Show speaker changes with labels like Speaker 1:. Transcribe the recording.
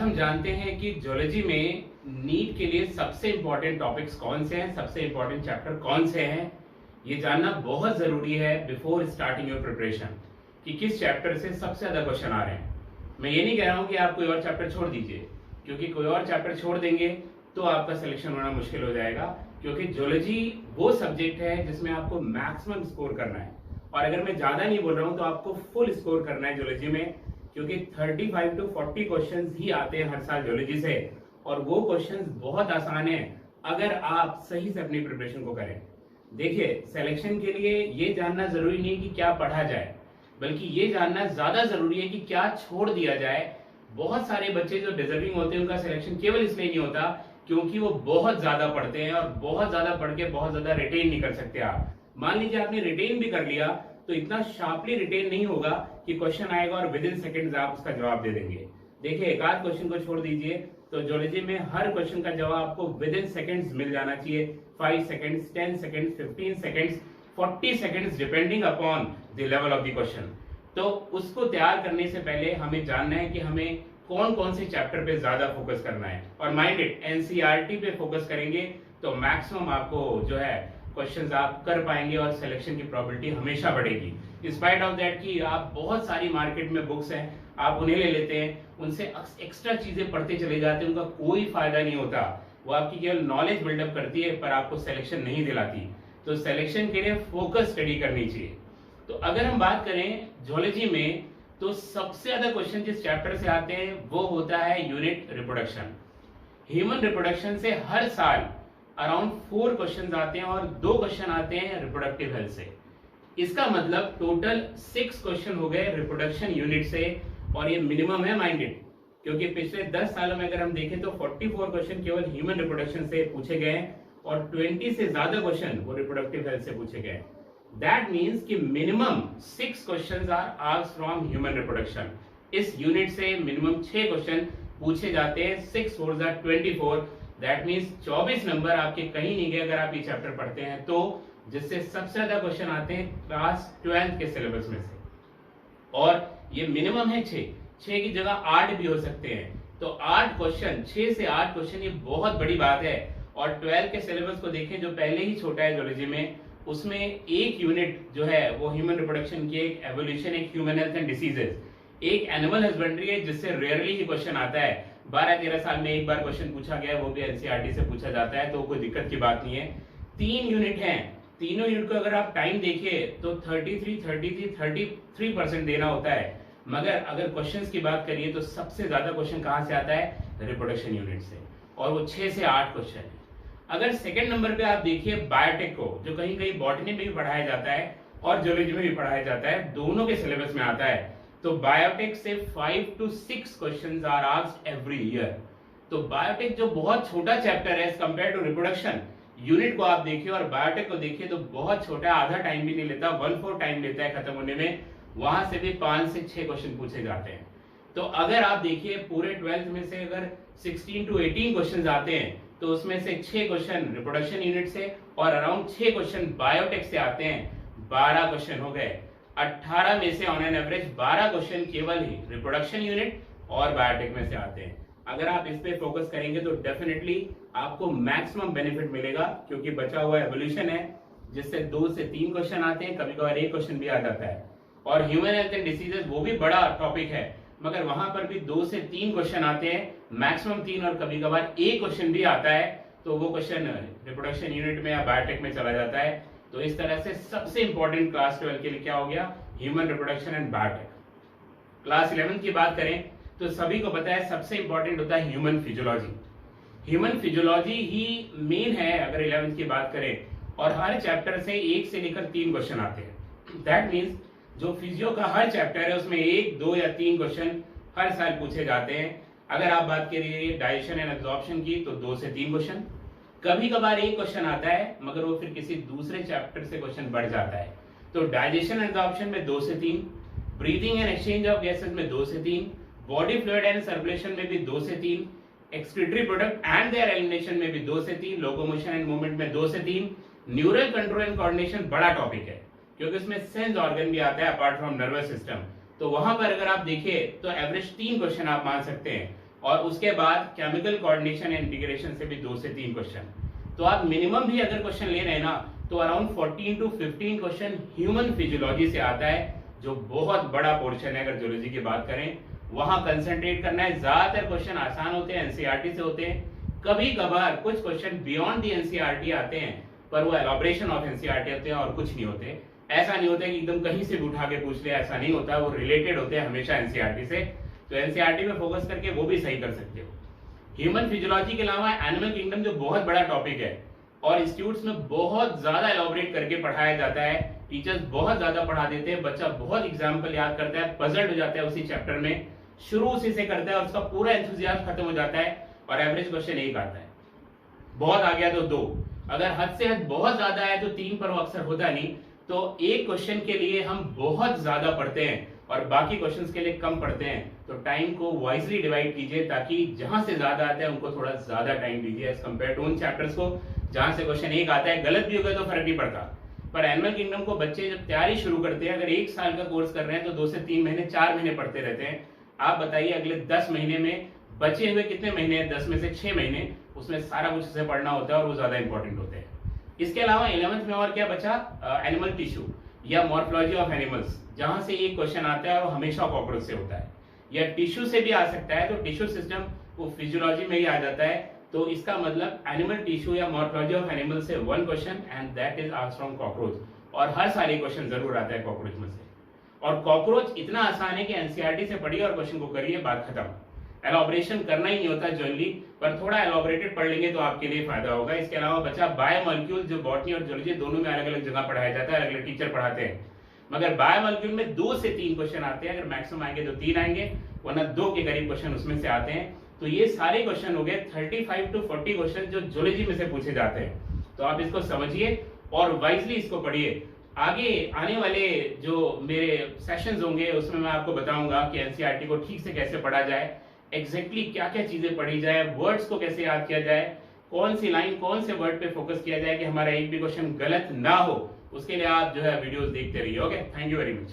Speaker 1: हम जानते हैं कि ज्योलॉजी में नीट के लिए सबसे इंपॉर्टेंट टॉपिक्स कौन से हैं, सबसे इंपॉर्टेंट चैप्टर कौन से हैं, ये जानना बहुत जरूरी है बिफोर स्टार्टिंग योर प्रिपरेशन कि किस चैप्टर से सबसे ज्यादा क्वेश्चन आ रहे हैं। मैं ये नहीं कह रहा हूं कि आप कोई और चैप्टर छोड़ दीजिए, क्योंकि कोई और चैप्टर छोड़ देंगे तो आपका सिलेक्शन होना मुश्किल हो जाएगा, क्योंकि ज्योलॉजी वो सब्जेक्ट है जिसमें आपको मैक्सिमम स्कोर करना है। और अगर मैं ज्यादा नहीं बोल रहा हूं तो आपको फुल स्कोर करना है ज्योलॉजी में, क्योंकि 35 to 40 क्वेश्चंस ही आते हैं हर साल ज्योलॉजी से, और वो क्वेश्चंस बहुत आसान है अगर आप सही से अपनी प्रिपरेशन को करें। देखिए, सिलेक्शन के लिए ये जानना जरूरी नहीं कि क्या पढ़ा जाए, बल्कि ये जानना ज्यादा जरूरी है कि क्या छोड़ दिया जाए। बहुत सारे बच्चे जो डिजर्विंग होते हैं उनका सिलेक्शन केवल इसलिए नहीं होता क्योंकि वो बहुत ज्यादा पढ़ते हैं, और बहुत ज्यादा पढ़ के बहुत ज्यादा रिटेन नहीं कर सकते। आप मान लीजिए आपने रिटेन भी कर लिया तो इतना शार्पली रिटेन नहीं होगा कि क्वेश्चन आएगा और विद इन सेकेंड्स आप उसका जवाब दे देंगे। देखिए, एक आध क्वेश्चन को छोड़ दीजिए तो ज्योलॉजी में हर क्वेश्चन का जवाब आपको विद इन सेकेंड्स मिल जाना चाहिए। 5 seconds, 10 seconds, 15 seconds, 40 seconds, depending upon the level of the question. तो उसको तैयार करने से पहले हमें जानना है कि हमें कौन कौन से चैप्टर पे ज्यादा फोकस करना है, और माइंड इट, एनसीईआरटी पे फोकस करेंगे तो मैक्सिमम आपको जो है क्वेश्चंस आप कर पाएंगे और सिलेक्शन की प्रोबेबिलिटी हमेशा बढ़ेगी। इंस्पाइट ऑफ दैट कि आप बहुत सारी मार्केट में बुक्स हैं, आप उन्हें ले लेते हैं, उनसे एक्स्ट्रा चीजें पढ़ते चले जाते हैं, उनका कोई फायदा नहीं होता। वो आपकी केवल नॉलेज बिल्डअप करती है पर आपको सिलेक्शन नहीं दिलाती। तो सिलेक्शन के लिए फोकस स्टडी करनी चाहिए। तो अगर हम बात करें ज्योलॉजी में तो सबसे ज्यादा क्वेश्चन जिस चैप्टर से आते हैं वो होता है यूनिट रिप्रोडक्शन। ह्यूमन रिप्रोडक्शन से हर साल अराउंड 4 क्वेश्चन आते हैं और 2 क्वेश्चन आते हैं रिप्रोडक्टिव हेल्थ से। इसका मतलब टोटल 6 क्वेश्चन हो गए रिप्रोडक्शन यूनिट से, और ये मिनिमम है माइंडेड, क्योंकि पिछले 10 सालों में अगर हम देखें तो 44 क्वेश्चन केवल ह्यूमन रिप्रोडक्शन से पूछे गए और 20 से ज्यादा क्वेश्चन वो रिप्रोडक्टिव हेल्थ से पूछे गए। दैट मीन्स कि minimum 6 question are asked from human reproduction. इस यूनिट से मिनिमम 6 क्वेश्चन पूछे जाते हैं। 6 4 24, दैट मीन्स 24 नंबर आपके कहीं नहीं गए अगर आप ये चैप्टर पढ़ते हैं तो, जिससे सबसे ज्यादा क्वेश्चन आते हैं क्लास 12th के सिलेबस में से। और ये मिनिमम है 6 की जगह 8 भी हो सकते हैं। तो 8 क्वेश्चन, 6 से 8 क्वेश्चन, ये बहुत बड़ी बात है। और 12 के सिलेबस को देखें जो पहले ही छोटा है ज्योलॉजी में, उसमें एक यूनिट जो है वो ह्यूमन रिप्रोडक्शन की, एक एवोल्यूशन, एक ह्यूमन हेल्थ एंड डिसीजेस, एक एनिमल हस्बेंड्री है जिससे रेयरली ही क्वेश्चन आता है। 12-13 साल में एक बार क्वेश्चन पूछा गया, वो भी एनसीईआरटी से पूछा जाता है, तो कोई दिक्कत की बात नहीं है। 3 यूनिट हैं, तीनों यूनिट को अगर आप टाइम देखिए तो 33% देना होता है। मगर अगर क्वेश्चंस की बात करिए तो सबसे ज्यादा क्वेश्चन कहां से आता है? रिप्रोडक्शन यूनिट से, और वो 6 से 8 क्वेश्चन है। अगर सेकंड नंबर पे आप देखिए बायोटेक को, जो कहीं कहीं बॉटनी में भी पढ़ाया जाता है और ज्योलॉजी में भी पढ़ाया जाता है, दोनों के सिलेबस में आता है, तो बायोटेक से 5 to 6 questions are asked every year. तो बायोटेक जो बहुत छोटा चैप्टर है as compare to reproduction unit को आप देखिए और बायोटेक को देखिए तो बहुत छोटा है, आधा टाइम भी नहीं लेता, 1/4 टाइम लेता है खत्म होने में। वहां से भी 5 से 6 क्वेश्चन पूछे जाते हैं। तो अगर आप देखिए पूरे 12th में से अगर 16 to 18 क्वेश्चन आते हैं तो उसमें से 6 क्वेश्चन रिप्रोडक्शन यूनिट से और अराउंड 6 क्वेश्चन बायोटेक से आते हैं। 12 क्वेश्चन हो गए। 18 में से ऑन एन एवरेज 12 क्वेश्चन केवल ही रिप्रोडक्शन यूनिट और बायोटेक में से आते हैं। अगर आप इस पे फोकस करेंगे तो डेफिनेटली आपको मैक्सिमम बेनिफिट मिलेगा, क्योंकि बचा हुआ एवोल्यूशन है जिससे 2 से 3 क्वेश्चन आते हैं, कभी कभार 1 क्वेश्चन भी आ जाता है। और ह्यूमन हेल्थ एंड डिसीजेस वो भी बड़ा टॉपिक है, मगर वहां पर भी 2 से 3 क्वेश्चन आते हैं, मैक्सिमम 3, और कभी कभार 1 क्वेश्चन भी आता है, तो वो क्वेश्चन रिप्रोडक्शन यूनिट में या बायोटेक में चला जाता है। तो इस तरह से सबसे इंपॉर्टेंट क्लास 12 के लिए क्या हो गया? Human reproduction and biotech. Class 11 की बात करें तो सभी को पता है सबसे इंपॉर्टेंट होता है ह्यूमन फिजियोलॉजी। ह्यूमन फिजियोलॉजी ही मेन है अगर 11th की बात करें, और हर चैप्टर से 1 से लेकर 3 क्वेश्चन आते हैं। दैट मीन्स जो फिजियो का हर चैप्टर है उसमें 1, 2 या 3 क्वेश्चन हर साल पूछे जाते हैं। अगर आप बात करिए डाइजेशन एंड एब्जॉर्प्शन की तो 2 से 3 क्वेश्चन, कभी कभार 1 क्वेश्चन आता है, मगर वो फिर किसी दूसरे चैप्टर से क्वेश्चन बढ़ जाता है। तो डाइजेशन एंड एब्जॉर्प्शन में 2 से 3, breathing and exchange of gases में 2 से 3, बॉडी फ्लूइड एंड सर्कुलेशन में भी 2 से 3, excretory product and there elimination में भी 2 से 3, लोकोमोशन एंड मूवमेंट में 2 से 3। न्यूरल कंट्रोल एंड कोऑर्डिनेशन बड़ा टॉपिक है क्योंकि उसमें सेंस ऑर्गन भी आता है अपार्ट फ्रॉम नर्वस सिस्टम। तो वहां पर अगर आप देखिए तो एवरेज 3 क्वेश्चन आप मान सकते हैं। और उसके बाद केमिकल कोऑर्डिनेशन एंड इंटीग्रेशन से भी 2 से 3 क्वेश्चन। तो आप मिनिमम भी अगर क्वेश्चन ले रहे हैं ना, तो around 14 to 15 question human physiology से आता है, जो बहुत बड़ा पोर्शन है। अगर ज्यूलॉजी की बात करें, वहां कंसंट्रेट करना है। ज्यादातर क्वेश्चन आसान होते हैं, एनसीईआरटी से होते हैं। कभी कभार कुछ क्वेश्चन बियॉन्ड द एनसीईआरटी आते हैं, पर वो एलॉबरेशन ऑफ एनसीईआरटी होते हैं और कुछ नहीं होते। ऐसा नहीं होता कि एकदम कहीं से भी उठा के पूछ लिया, ऐसा नहीं होता। वो रिलेटेड होते हैं हमेशा एनसीईआरटी से। तो एनसीईआरटी में फोकस करके वो भी सही कर सकते हो। ह्यूमन फिजियोलॉजी के अलावा एनिमल किंगडम जो बहुत बड़ा टॉपिक है और इंस्टीट्यूट्स में बहुत ज्यादा एलॉबरेट करके पढ़ाया जाता है, टीचर्स बहुत ज्यादा पढ़ा देते हैं, बच्चा बहुत एग्जाम्पल याद करता है, पजल्ड हो जाता है उसी चैप्टर में, शुरू उसी से करता है और उसका पूरा एंथुसियाज्म खत्म हो जाता है और एवरेज क्वेश्चन एक आता है। बहुत आ गया तो 2, अगर हद से हद बहुत ज्यादा है तो 3, पर वो अक्सर होता नहीं। तो एक क्वेश्चन के लिए हम बहुत ज्यादा पढ़ते हैं और बाकी क्वेश्चंस के लिए कम पढ़ते हैं। तो टाइम को वाइजली डिवाइड कीजिए, ताकि जहां से ज्यादा आता है उनको थोड़ा ज्यादा टाइम दीजिए एज कंपेयर टू उन चैप्टर्स को जहां से क्वेश्चन एक आता है। गलत भी हो गया तो फर्क नहीं पड़ता। पर एनिमल किंगडम को बच्चे जब तैयारी शुरू करते हैं, अगर 1 साल का कोर्स कर रहे हैं तो 2 से 3 महीने 4 महीने पढ़ते रहते हैं। आप बताइए अगले 10 महीने में बचे हुए कितने महीने हैं? 10 में से 6 महीने, उसमें सारा कुछ से पढ़ना होता है और वो ज्यादा इंपॉर्टेंट होते हैं। इसके अलावा 11th में और क्या बचा? एनिमल टिश्यू या मॉर्फोलॉजी ऑफ एनिमल्स, जहां से एक क्वेश्चन आता है और हमेशा कॉकरोच से होता है, या टिश्यू से भी आ सकता है। तो टिश्यू सिस्टम वो फिजियोलॉजी में ही आ जाता है। तो इसका मतलब एनिमल टिश्यू या मॉर्फोलॉजी ऑफ एनिमल से 1 question and that is asked from cockroach. और हर साल एक क्वेश्चन जरूर आता है कॉकरोच में से। और कॉकरोच इतना आसान है कि एनसीईआरटी से पढ़िए और क्वेश्चन को करिए, बात खत्म। एलॉबरेशन करना ही नहीं होता जनरली, पर थोड़ा एलॉबरेटेड पढ़ लेंगे तो आपके लिए फायदा होगा। इसके अलावा बचा बायोमोलिक्यूल, जो बॉटनी और जूलॉजी दोनों में अलग अलग जगह पढ़ाया जाता है, अलग अलग टीचर पढ़ाते हैं। मगर बायोमोलिक्यूल में 2 से 3 क्वेश्चन आते हैं। अगर मैक्सिमम आएंगे तो 3 आएंगे, वरना 2 के करीब क्वेश्चन उसमें से आते हैं। तो ये सारे क्वेश्चन हो गए 35 टू 40 क्वेश्चन जो जूलॉजी में से पूछे जाते हैं। तो आप इसको समझिए और वाइजली इसको पढ़िए। आगे आने वाले जो मेरे सेशंस होंगे उसमें मैं आपको बताऊंगा कि एनसीईआरटी को ठीक से कैसे पढ़ा जाए, एग्जैक्टली क्या क्या चीजें पढ़ी जाए, वर्ड्स को कैसे याद किया जाए, कौन सी लाइन कौन से वर्ड पे फोकस किया जाए कि हमारा एक भी क्वेश्चन गलत ना हो। उसके लिए आप जो है वीडियोस देखते रहिए। Okay, thank you very much.